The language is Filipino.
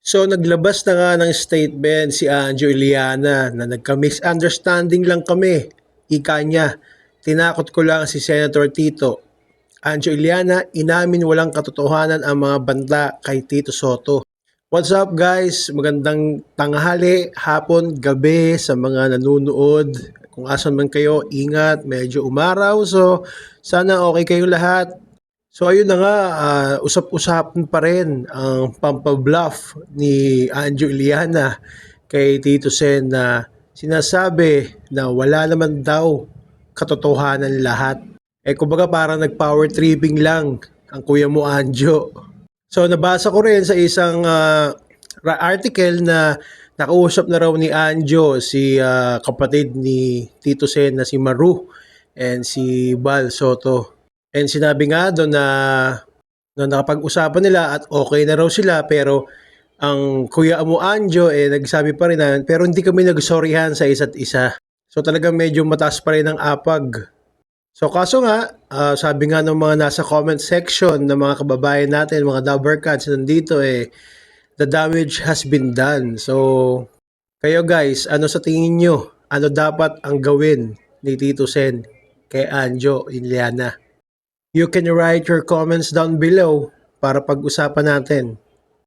So naglabas na nga ng statement si Anjo Iliana na nagka-misunderstanding lang kami. Ika niya, tinakot ko lang si Senator Tito. Anjo Iliana, inamin walang katotohanan ang mga banta kay Tito Soto. What's up guys? Magandang tanghali, hapon, gabi sa mga nanunood. Kung asan man kayo, ingat, medyo umaraw. So sana okay kayong lahat. So ayun na nga, usap-usapan pa rin ang pampabluff ni Anjo Iliana kay Tito Sen na sinasabi na wala naman daw katotohanan lahat. Kumbaga parang nag-power tripping lang ang kuya mo Anjo. So nabasa ko rin sa isang article na nakausap na raw ni Anjo si kapatid ni Tito Sen na si Maru and si Bal Soto. And sinabi nga doon na nakapag-usapan nila at okay na raw sila pero ang kuya mo Anjo nagsabi pa rin na pero hindi kami nagsorryhan sa isa't isa. So talagang medyo mataas pa rin ang apag. So kaso nga, sabi nga ng mga nasa comment section ng mga kababayan natin, mga Dabbercats nandito the damage has been done. So kayo guys, ano sa tingin nyo? Ano dapat ang gawin ni Tito Sen kay Anjo Iliana? You can write your comments down below para pag-usapan natin.